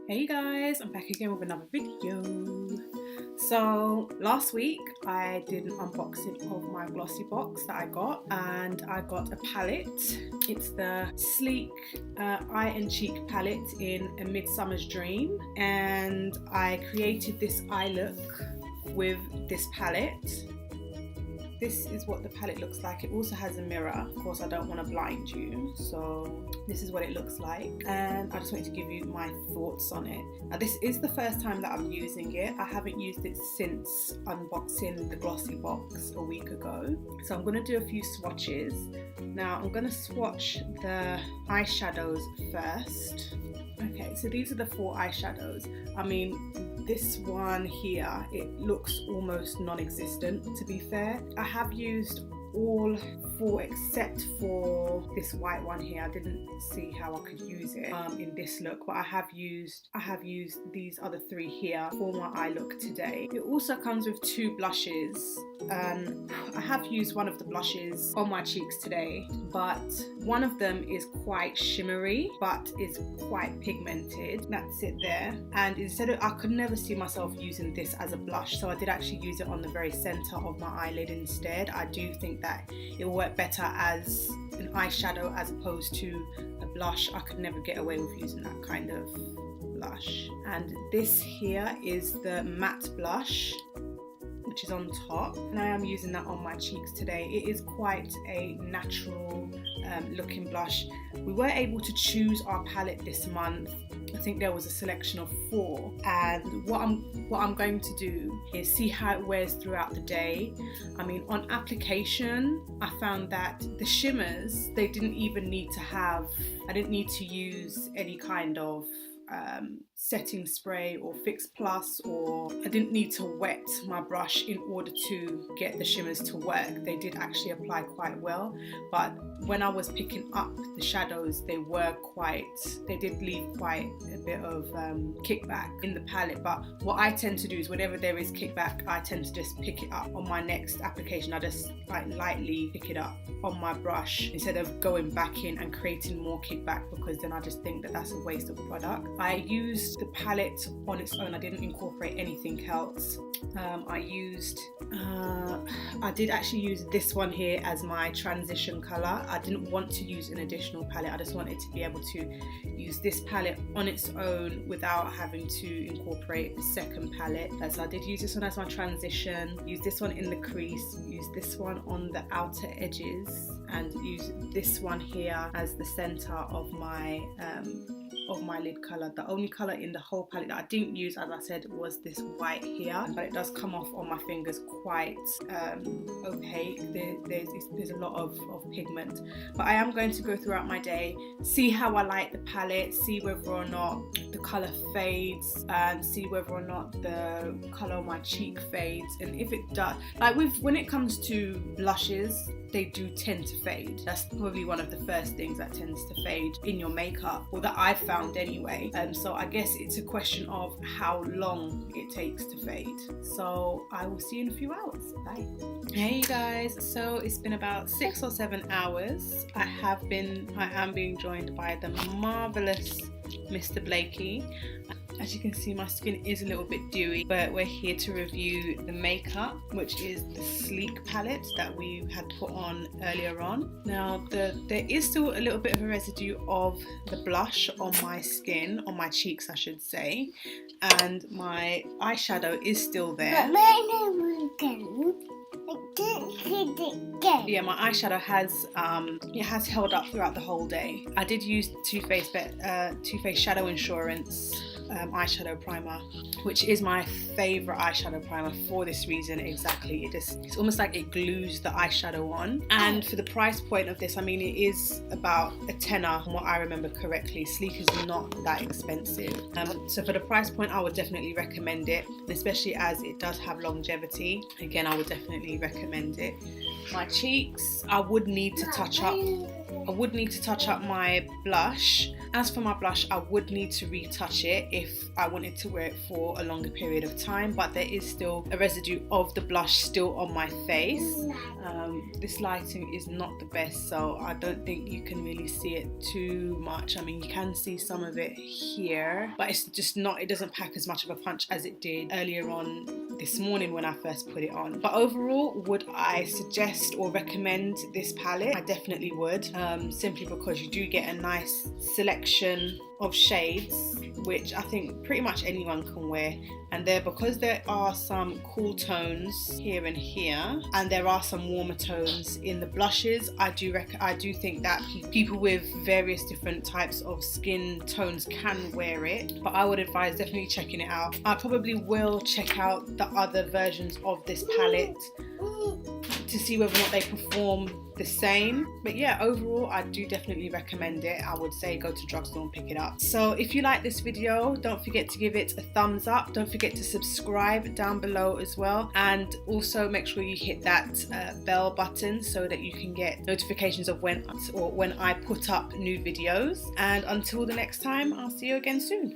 Hey guys, I'm back again with another video. So last week I did an unboxing of my glossy box that I got, and I got a palette. It's the Sleek Eye and Cheek palette in A Midsummer's Dream, and I created this eye look with this palette. This is what the palette looks like. It also has a mirror. Of course, I don't want to blind you, so this is what it looks like, and I just wanted to give you my thoughts on it. Now, this is the first time that I'm using it. I haven't used it since unboxing the glossy box a week ago, so I'm going to do a few swatches. Now, I'm going to swatch the eyeshadows first. Okay, so these are the 4 eyeshadows. I mean, this one here, it looks almost non-existent, to be fair. I have used all 4 except for this white one here. I didn't see how I could use it in this look, but I have used these other 3 here for my eye look today. It also comes with 2 blushes, and I have used one of the blushes on my cheeks today, but one of them is quite shimmery but is quite pigmented. That's it there. And instead of, I could never see myself using this as a blush, so I did actually use it on the very center of my eyelid instead. I do think that it will work better as an eyeshadow as opposed to a blush. I could never get away with using that kind of blush. And this here is the matte blush, which is on top, and I am using that on my cheeks today. It is quite a natural looking blush. We were able to choose our palette this month. I think there was a selection of 4, and what I'm going to do is see how it wears throughout the day. I mean, on application, I found that the shimmers, they didn't even need to have, I didn't need to use any kind of setting spray or Fix Plus, or I didn't need to wet my brush in order to get the shimmers to work. They did actually apply quite well, but when I was picking up the shadows, they did leave quite a bit of kickback in the palette. But what I tend to do is whenever there is kickback, I tend to just pick it up on my next application. I just like lightly pick it up on my brush instead of going back in and creating more kickback, because then I just think that that's a waste of product. I used the palette on its own. I didn't incorporate anything else. I did actually use this one here as my transition colour. I didn't want to use an additional palette. I just wanted to be able to use this palette on its own without having to incorporate a second palette. So I did use this one as my transition, use this one in the crease, use this one on the outer edges, and use this one here as the centre of my lid colour. The only colour in the whole palette that I didn't use, as I said, was this white here, but it does come off on my fingers quite opaque. There's a lot of pigment, but I am going to go throughout my day, see how I like the palette, see whether or not the colour fades, and see whether or not the colour on my cheek fades. And if it does, like when it comes to blushes, they do tend to fade. That's probably one of the first things that tends to fade in your makeup, or that I've found anyway. So I guess it's a question of how long it takes to fade. So I will see you in a few hours. Bye. Hey guys, so it's been about 6 or 7 hours. I am being joined by the marvellous Mr. Blakey. As you can see, my skin is a little bit dewy, but we're here to review the makeup, which is the Sleek palette that we had put on earlier on. Now, there is still a little bit of a residue of the blush on my skin, on my cheeks I should say, and my eyeshadow is still there. Yeah, my eyeshadow has held up throughout the whole day. I did use Too Faced Shadow Insurance eyeshadow primer, which is my favourite eyeshadow primer for this reason exactly. It's almost like it glues the eyeshadow on, and for the price point of this, I mean, it is about a tenner from what I remember correctly. Sleek is not that expensive, so for the price point I would definitely recommend it, especially as it does have longevity. Again, I would definitely recommend it. My cheeks, I would need to touch up I would need to touch up my blush. As for my blush, I would need to retouch it if I wanted to wear it for a longer period of time, but there is still a residue of the blush still on my face. This lighting is not the best, so I don't think you can really see it too much. I mean, you can see some of it here, but it's just not, it doesn't pack as much of a punch as it did earlier on this morning when I first put it on. But overall, would I suggest or recommend this palette? I definitely would, simply because you do get a nice selection of shades, which I think pretty much anyone can wear. And because there are some cool tones here and here, and there are some warmer tones in the blushes, I do think that people with various different types of skin tones can wear it. But I would advise definitely checking it out. I probably will check out the other versions of this palette to see whether or not they perform the same. But yeah, overall I do definitely recommend it. I would say go to drugstore and pick it up. So if you like this video, don't forget to give it a thumbs up. Don't forget to subscribe down below as well, and also make sure you hit that bell button so that you can get notifications of when I put up new videos. And until the next time, I'll see you again soon.